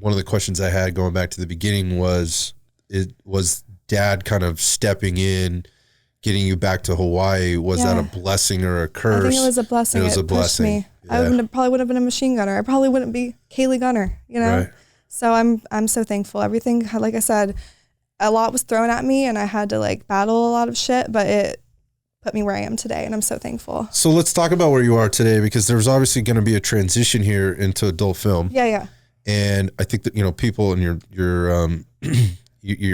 one of the questions I had going back to the beginning was dad kind of stepping in, getting you back to Hawaii. Was that a blessing or a curse? I think it was a blessing. It was a blessing. Me. Yeah. I probably would have been a machine gunner. I probably wouldn't be Kayley Gunner, you know? Right. So I'm so thankful. Everything, like I said, a lot was thrown at me and I had to like battle a lot of shit, but it put me where I am today, and I'm so thankful. So let's talk about where you are today, because there's obviously going to be a transition here into adult film. Yeah. And I think that, you know, people and your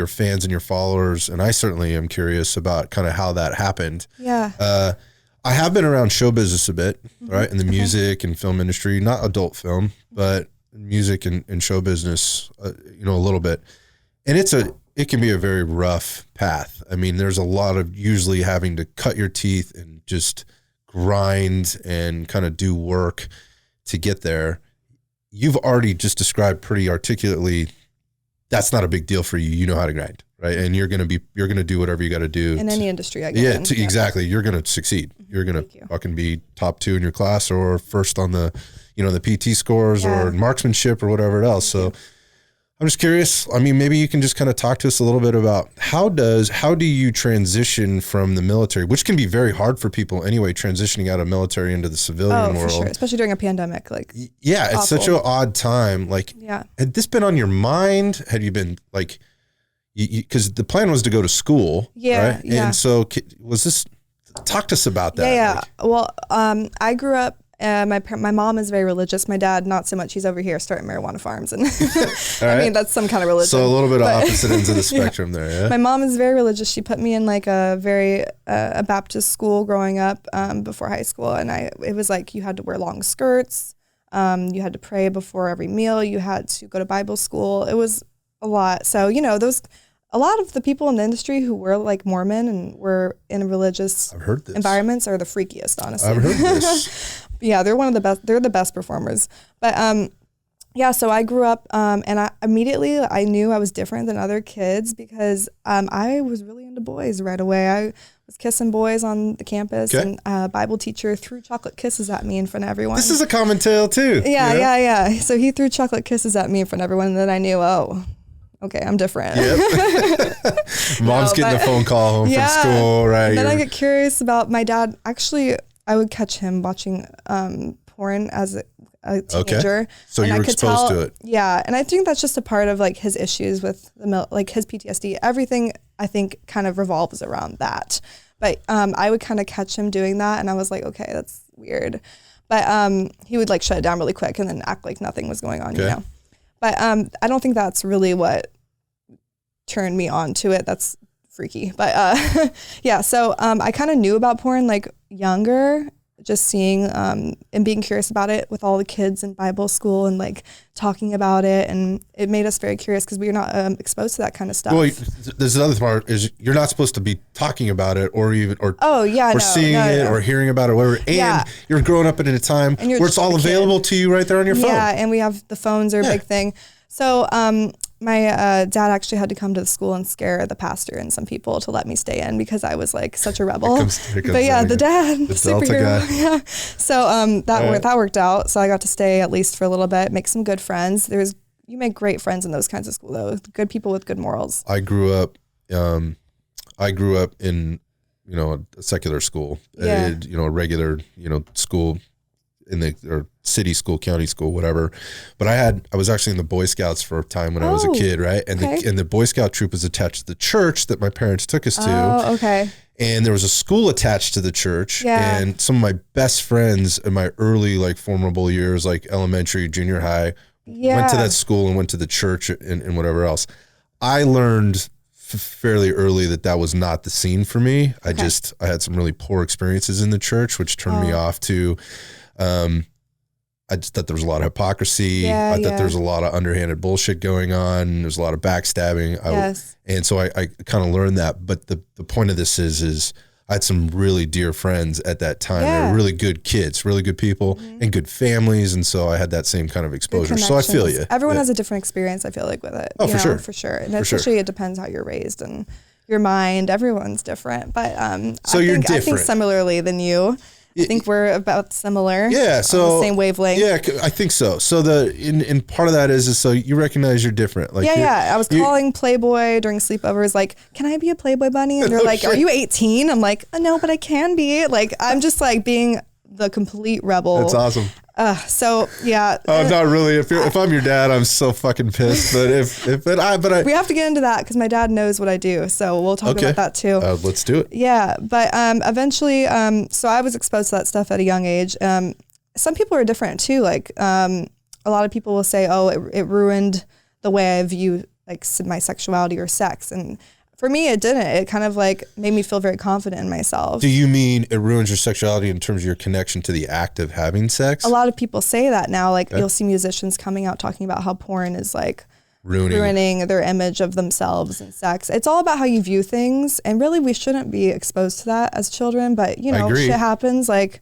fans and your followers, and I certainly am curious about kind of how that happened. Yeah. I have been around show business a bit, right? In the music and film industry, not adult film, but music and show business, you know, a little bit. And it can be a very rough path. I mean, there's a lot of usually having to cut your teeth and just grind and kind of do work to get there. You've already just described pretty articulately, that's not a big deal for you. You know how to grind, right? And you're going to do whatever you got to do in any industry. I guess. Yeah, exactly. You're going to succeed. You're going to fucking be top 2 in your class or first on the, you know, the PT scores or marksmanship or whatever else. So I'm just curious. I mean, maybe you can just kind of talk to us a little bit about how do you transition from the military, which can be very hard for people anyway, transitioning out of military into the civilian world. For sure. Especially during a pandemic. Like, yeah, it's such an odd time. Like, had this been on your mind? Had you been like, because the plan was to go to school, right? Yeah. And so was this, talk to us about that. Yeah. Like, well, I grew up, my mom is very religious. My dad, not so much. He's over here starting marijuana farms. And I mean, that's some kind of religion. So a little bit of opposite ends of the spectrum there, yeah? My mom is very religious. She put me in like a Baptist school growing up before high school. And it was like you had to wear long skirts. You had to pray before every meal. You had to go to Bible school. It was a lot. So, you know, a lot of the people in the industry who were like Mormon and were in religious environments are the freakiest, honestly. I've heard this. Yeah, they're one of the best. They're the best performers. But yeah, so I grew up and I knew I was different than other kids because I was really into boys right away. I was kissing boys on the campus, and a Bible teacher threw chocolate kisses at me in front of everyone. This is a common tale too. Yeah. So he threw chocolate kisses at me in front of everyone, and then I knew, okay, I'm different. Yep. Mom's getting a phone call home from school, right? And then I get curious about my dad. Actually, I would catch him watching porn as a teenager. Okay. So you were exposed to it. Yeah. And I think that's just a part of like his issues with like his PTSD. Everything I think kind of revolves around that. But I would kind of catch him doing that, and I was like, okay, that's weird. But he would like shut it down really quick and then act like nothing was going on, you know. But I don't think that's really what turned me on to it. That's freaky. But yeah, so I kind of knew about porn like younger, just seeing and being curious about it with all the kids in Bible school and like talking about it. And it made us very curious because we were not exposed to that kind of stuff. Well, there's another part is you're not supposed to be talking about it or seeing it or hearing about it, whatever. And you're growing up in a time where it's all available to you right there on your phone. Yeah, and we have the phones are a big thing. So my dad actually had to come to the school and scare the pastor and some people to let me stay in because I was like such a rebel. But yeah, the dad, the superhero. Yeah. So that worked out. So I got to stay at least for a little bit, make some good friends. You make great friends in those kinds of school though. Good people with good morals. I grew up in, you know, a secular school, a regular, you know, school or city school, county school, whatever. But I was actually in the Boy Scouts for a time when I was a kid, right? And the Boy Scout troop was attached to the church that my parents took us to. Oh, okay. And there was a school attached to the church. Yeah. And some of my best friends in my early like formidable years, like elementary, junior high, went to that school and went to the church and whatever else. I learned fairly early that was not the scene for me. I had some really poor experiences in the church, which turned me off to, I just thought there was a lot of hypocrisy. I thought there was a lot of underhanded bullshit going on. There's a lot of backstabbing. And so I kind of learned that. But the point of this is I had some really dear friends at that time. They were really good kids, really good people, and good families. And so I had that same kind of exposure. So I feel you. Everyone has a different experience, I feel like, with it. Oh, for sure. For sure. And especially it depends how you're raised and your mind. Everyone's different. But I think similarly than you. I think we're about similar. Yeah. So on the same wavelength. Yeah, I think so. So in part of that is so you recognize you're different. Like I was calling Playboy during sleepovers, like, can I be a Playboy bunny? And they're like, are you 18? I'm like, no, but I can be. Like, I'm just like being the complete rebel. That's awesome. So yeah. Not really. If I'm your dad, I'm so fucking pissed. But we have to get into that because my dad knows what I do. So we'll talk about that too. Let's do it. Yeah. But eventually, so I was exposed to that stuff at a young age. Some people are different too. Like a lot of people will say, oh, it ruined the way I view like my sexuality or sex. And for me, it didn't. It kind of like made me feel very confident in myself. Do you mean it ruins your sexuality in terms of your connection to the act of having sex? A lot of people say that now. Like you'll see musicians coming out talking about how porn is like ruining their image of themselves and sex. It's all about how you view things. And really, we shouldn't be exposed to that as children. But, you know, shit happens. Like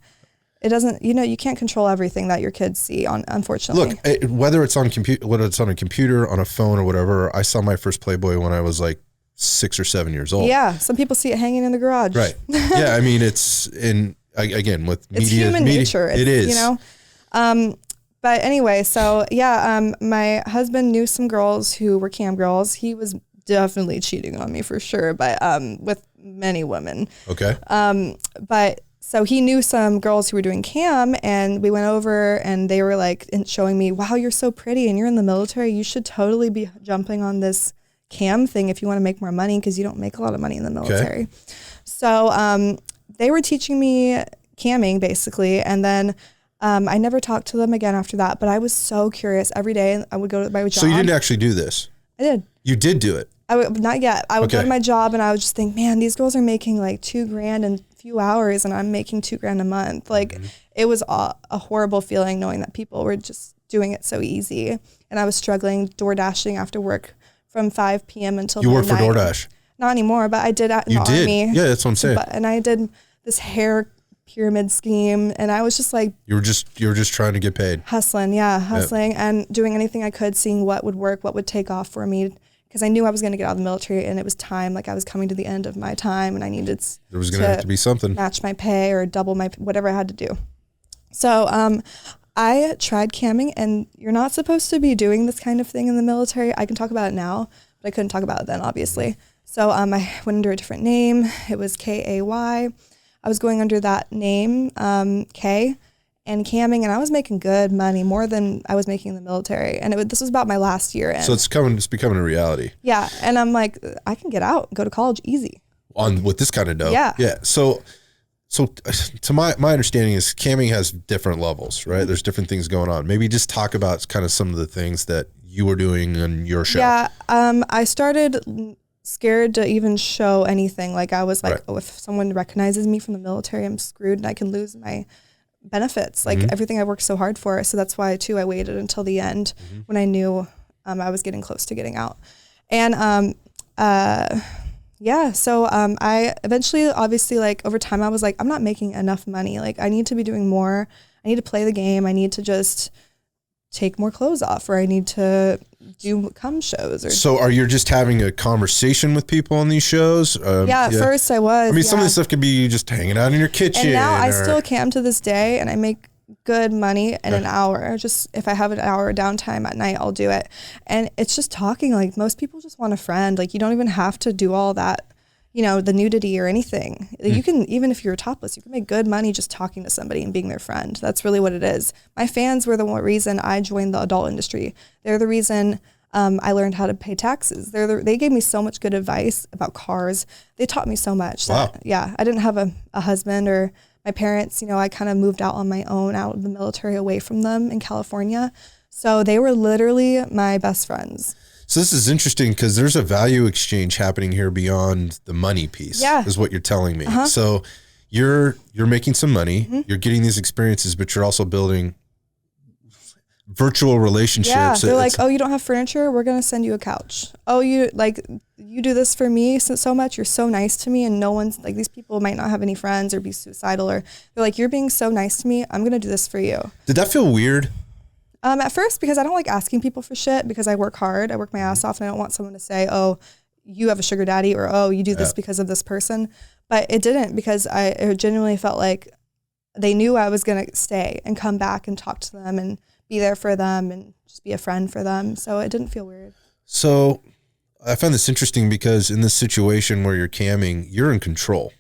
it doesn't, you know, you can't control everything that your kids see unfortunately. Look, whether it's on a computer, on a phone or whatever, I saw my first Playboy when I was like 6 or 7 years old. Yeah, some people see it hanging in the garage. Right. Yeah, I mean, it's again with media. It's human nature. It is. You know. But anyway, so yeah, my husband knew some girls who were cam girls. He was definitely cheating on me for sure, but with many women. Okay. But so he knew some girls who were doing cam, and we went over, and they were like showing me, "Wow, you're so pretty, and you're in the military. You should totally be jumping on this cam thing if you want to make more money because you don't make a lot of money in the military." Okay. So they were teaching me camming basically, and then I never talked to them again after that, but I was so curious. Every day I would go to my job. So you didn't actually do this? I did. You did do it? Not yet. I would go to my job and I would just think, man, these girls are making like $2,000 in a few hours and I'm making $2,000 a month. Like it was a horrible feeling knowing that people were just doing it so easy. And I was struggling door dashing after work from 5 p.m. until You worked for DoorDash? Not anymore, but I did in the Army. Yeah, that's what I'm saying. And I did this hair pyramid scheme, and I was just like, you were just trying to get paid, hustling and doing anything I could, seeing what would work, what would take off for me, because I knew I was going to get out of the military and it was time. Like I was coming to the end of my time and I needed there was going to have to be something, match my pay or double my whatever I had to do. So I tried camming, and you're not supposed to be doing this kind of thing in the military. I can talk about it now, but I couldn't talk about it then, obviously. So I went under a different name. It was Kay. I was going under that name, Kay, and camming, and I was making good money, more than I was making in the military. And this was about my last year in. So it's becoming a reality. Yeah, and I'm like, I can get out, go to college easy. With this kind of dough. Yeah. Yeah. So to my understanding is camming has different levels, right? There's different things going on. Maybe just talk about kind of some of the things that you were doing on your show. Yeah. I started scared to even show anything. Like I was like, oh, if someone recognizes me from the military, I'm screwed and I can lose my benefits, like everything I worked so hard for. So that's why too, I waited until the end when I knew I was getting close to getting out. And so I eventually, obviously, like over time, I was like, I'm not making enough money. Like I need to be doing more. I need to play the game. I need to just take more clothes off, or I need to do cum shows. So are you just having a conversation with people on these shows? At first I was. I mean, some of this stuff could be just hanging out in your kitchen. And now I still cam to this day, and I make good money in an hour. Just if I have an hour downtime at night, I'll do it. And it's just talking. Like most people just want a friend. Like you don't even have to do all that, you know, the nudity or anything. You can, even if you're topless, you can make good money just talking to somebody and being their friend. That's really what it is. My fans were the reason I joined the adult industry. They're the reason I learned how to pay taxes. They gave me so much good advice about cars. They taught me so much. Wow. I didn't have a husband or my parents. You know, I kind of moved out on my own, out of the military, away from them in California. So they were literally my best friends. So this is interesting because there's a value exchange happening here beyond the money piece, is what you're telling me. So you're making some money, you're getting these experiences, but you're also building virtual relationships. Yeah, they're like, oh, you don't have furniture? We're going to send you a couch. Oh, you do this for me so much. You're so nice to me. And no one's like, these people might not have any friends or be suicidal, or they're like, you're being so nice to me. I'm going to do this for you. Did that feel weird? At first, because I don't like asking people for shit, because I work hard. I work my ass off, and I don't want someone to say, oh, you have a sugar daddy, or, oh, you do this because of this person. But it didn't, because I genuinely felt like they knew I was going to stay and come back and talk to them and be there for them and just be a friend for them. So it didn't feel weird. So I found this interesting because in this situation where you're camming, you're in control,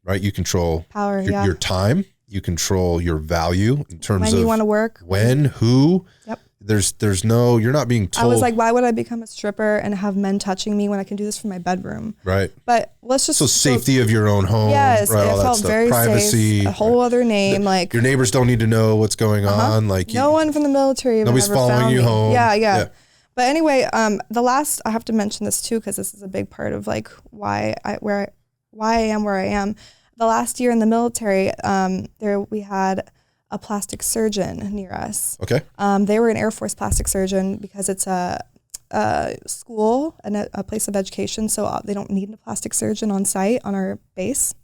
right? You control power, your time. You control your value in terms of when you want to work, when, who. Yep. There's no, you're not being told. I was like, why would I become a stripper and have men touching me when I can do this from my bedroom? Right. But let's just. So safety of your own home. Yes. Right, It felt very privacy. safe. A whole other name. Like your neighbors don't need to know what's going on. Like no one from the military. Nobody's following you home. Yeah. But anyway, I have to mention this too, because this is a big part of like why I am where I am. The last year in the military, we had a plastic surgeon near us. Okay. They were an Air Force plastic surgeon because it's a school and a place of education, so they don't need a plastic surgeon on site on our base.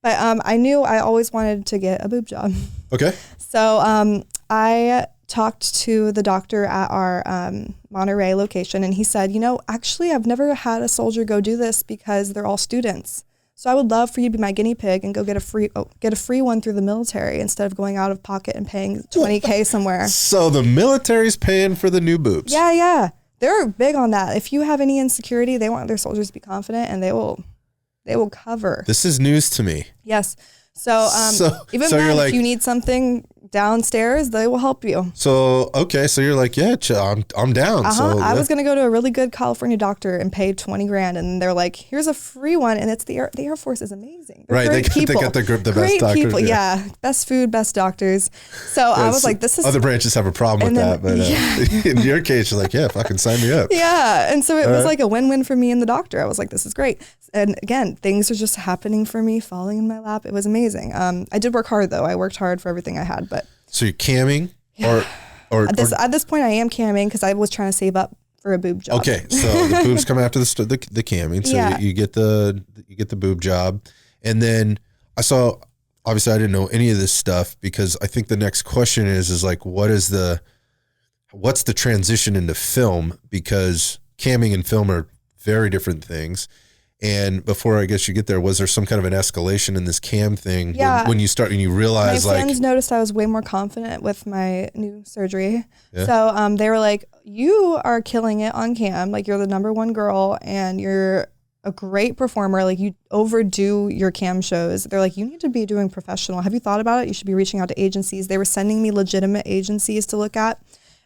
But I knew I always wanted to get a boob job. Okay. So I talked to the doctor at our Monterey location, and he said, actually, I've never had a soldier go do this because they're all students. So I would love for you to be my guinea pig and go get a free one through the military instead of going out of pocket and paying $20K somewhere. So the military's paying for the new boobs. Yeah. They're big on that. If you have any insecurity, they want their soldiers to be confident, and they will cover. This is news to me. Yes. So even then, if you need something downstairs, they will help you. So, okay. So you're like, yeah, I'm down. So I was going to go to a really good California doctor and pay $20,000. And they're like, here's a free one. And it's the Air Force is amazing. They're right. They got the best doctors. People. Yeah. Best food, best doctors. So I was like, this is. Other branches have a problem with that. But in your case, you're like, yeah, fucking sign me up. Yeah. And so it was like a win-win for me and the doctor. I was like, this is great. And again, things are just happening for me, falling in my lap. It was amazing. I did work hard though. I worked hard for everything I had, but. So you're camming or at this point I am camming because I was trying to save up for a boob job. Okay. So the boobs come after the camming. So you get the boob job. And then obviously I didn't know any of this stuff because I think the next question is like, what's the transition into film? Because camming and film are very different things. And before I guess you get there, was there some kind of an escalation in this cam thing when you start and you realize my friends noticed I was way more confident with my new surgery. Yeah. So they were like, you are killing it on cam. Like you're the #1 girl and you're a great performer. Like you overdo your cam shows. They're like, you need to be doing professional. Have you thought about it? You should be reaching out to agencies. They were sending me legitimate agencies to look at.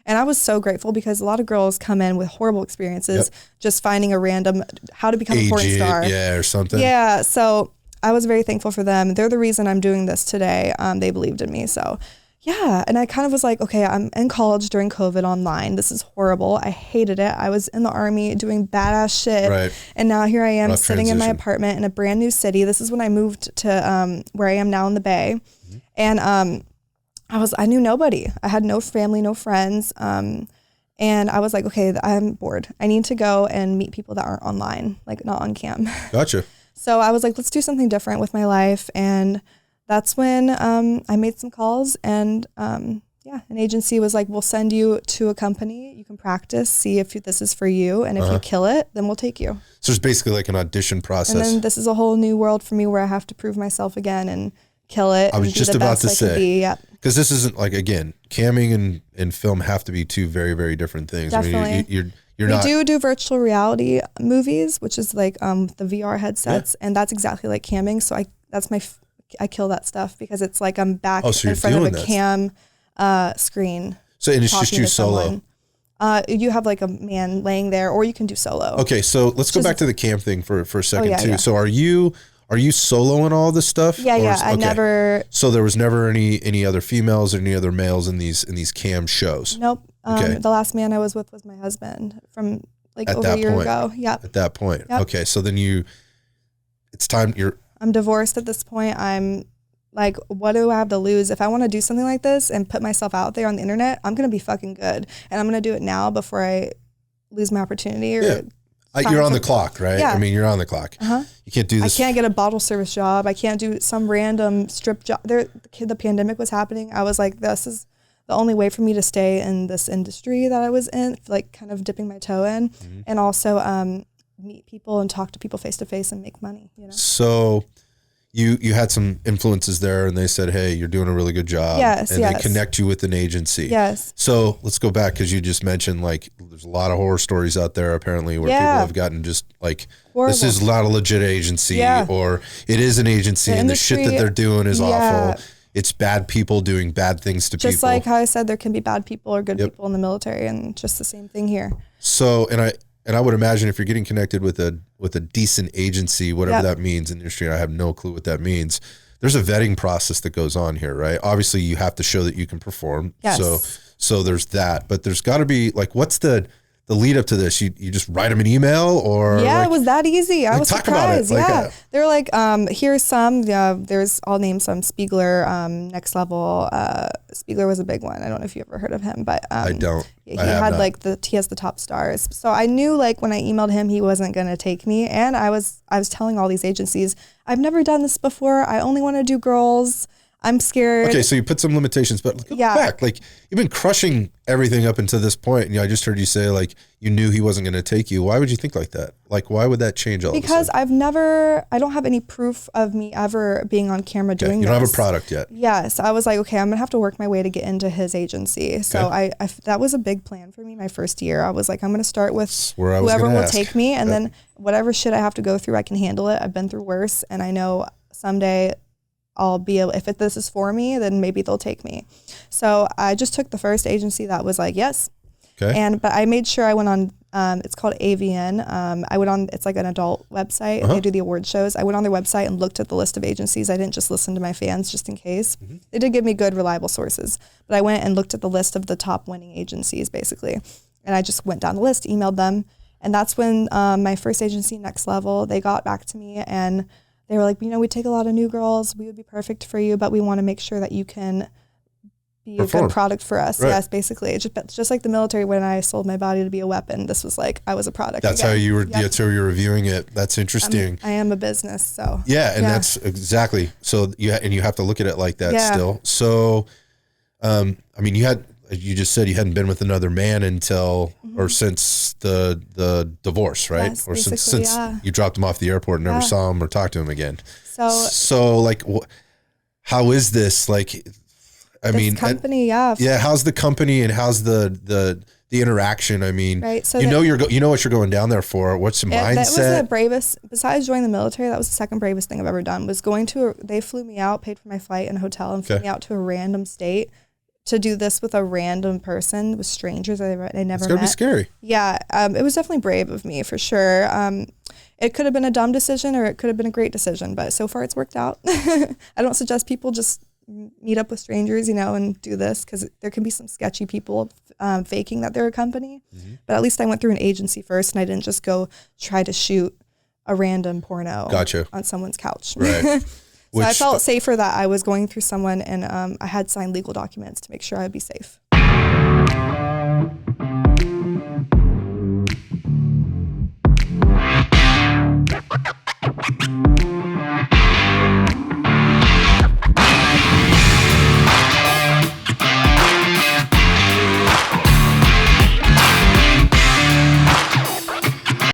And I was so grateful because a lot of girls come in with horrible experiences, just finding a random how to become a porn star. Yeah, or something. Yeah. So I was very thankful for them. They're the reason I'm doing this today. They believed in me. So yeah. And I kind of was like, okay, I'm in college during COVID online. This is horrible. I hated it. I was in the Army doing badass shit. Right. And now here I am sitting in my apartment in a brand new city. This is when I moved to where I am now in the Bay. Mm-hmm. And I knew nobody. I had no family, no friends. And I was like, okay, I'm bored. I need to go and meet people that aren't online, like not on cam. Gotcha. So I was like, let's do something different with my life. And that's when I made some calls and an agency was like, we'll send you to a company. You can practice, see if this is for you. And if you kill it, then we'll take you. So it's basically like an audition process. And then this is a whole new world for me where I have to prove myself again and kill it. I was just about to say, yeah. Because this isn't like, again, camming and film have to be two very, very different things. Definitely. I mean, we do virtual reality movies, which is like the VR headsets, and that's exactly like camming. So I kill that stuff because it's like I'm back in front of a cam screen. So and it's just you solo. You have like a man laying there, or you can do solo. Okay, so let's go back to the cam thing for a second too. Yeah. So are you soloing all this stuff? Yeah. I never. So there was never any other females or any other males in these cam shows? Nope. Okay. The last man I was with was my husband from over a year ago. Yeah. At that point. Yep. Okay. So then it's time I'm divorced at this point. I'm like, what do I have to lose? If I want to do something like this and put myself out there on the internet, I'm going to be fucking good. And I'm going to do it now before I lose my opportunity. You're on the clock, right? Yeah. I mean, you're on the clock. Uh-huh. You can't do this. I can't get a bottle service job. I can't do some random strip job. The pandemic was happening. I was like, this is the only way for me to stay in this industry that I was in, like kind of dipping my toe in, and also meet people and talk to people face to face and make money. You know. So you had some influences there and they said, hey, you're doing a really good job. Yes, and they connect you with an agency. Yes. So let's go back, because you just mentioned like there's a lot of horror stories out there apparently where people have gotten just like, horrible. This is not a legit agency, or it is an agency and the shit that they're doing is awful. It's bad people doing bad things to people. Just like how I said, there can be bad people or good people in the military, and just the same thing here. So, and I would imagine if you're getting connected with a decent agency, whatever that means in the industry, I have no clue what that means. There's a vetting process that goes on here, right? Obviously, you have to show that you can perform. Yes. So there's that, but there's got to be like, what's the lead up to this? You just write them an email, or it was that easy. I was surprised. About it. They're like, here's some. There's, I'll name some. Spiegler, Next Level. Spiegler was a big one. I don't know if you ever heard of him, but I don't. He had like he has the top stars. So I knew like when I emailed him, he wasn't going to take me. And I was telling all these agencies, I've never done this before. I only want to do girls. I'm scared. Okay, so you put some limitations, but go back. Like, you've been crushing everything up until this point, and I just heard you say like you knew he wasn't going to take you. Why would you think like that? Like, why would that change all? Because I don't have any proof of me ever being on camera doing this. You don't have a product yet. Yes, I was like, okay, I'm gonna have to work my way to get into his agency. So I that was a big plan for me my first year. I was like, I'm gonna start with whoever will take me, and then whatever shit I have to go through, I can handle it. I've been through worse, and I know someday I'll be able, if this is for me, then maybe they'll take me. So I just took the first agency that was like, yes. Okay. But I made sure I went on, it's called AVN. I went on, it's like an adult website. They do the award shows. I went on their website and looked at the list of agencies. I didn't just listen to my fans just in case. They did give me good, reliable sources. But I went and looked at the list of the top winning agencies, basically. And I just went down the list, emailed them. And that's when my first agency, Next Level, they got back to me and they were like, we take a lot of new girls. We would be perfect for you, but we want to make sure that you can be a good product for us. Right. Yes, basically. Just like the military, when I sold my body to be a weapon, this was like I was a product. That's how you were. That's how you're reviewing it. That's interesting. I am a business, so that's exactly. So you have to look at it like that still. So, you just said you hadn't been with another man until or since the divorce, right? Yes, or since you dropped him off the airport and never saw him or talked to him again. So like, how is this? Like, company, how's the company and how's the interaction? I mean, right. So you know what you're going down there for. What's the mindset? That was the bravest. Besides joining the military, that was the second bravest thing I've ever done. Was going to. They flew me out, paid for my flight and hotel, and flew me out to a random state to do this with a random person, with strangers I never met. It's gotta be scary. Yeah, it was definitely brave of me for sure. It could have been a dumb decision or it could have been a great decision, but so far it's worked out. I don't suggest people just meet up with strangers, and do this, because there can be some sketchy people faking that they're a company. But at least I went through an agency first and I didn't just go try to shoot a random porno on someone's couch. Right. So I felt safer that I was going through someone and I had signed legal documents to make sure I'd be safe.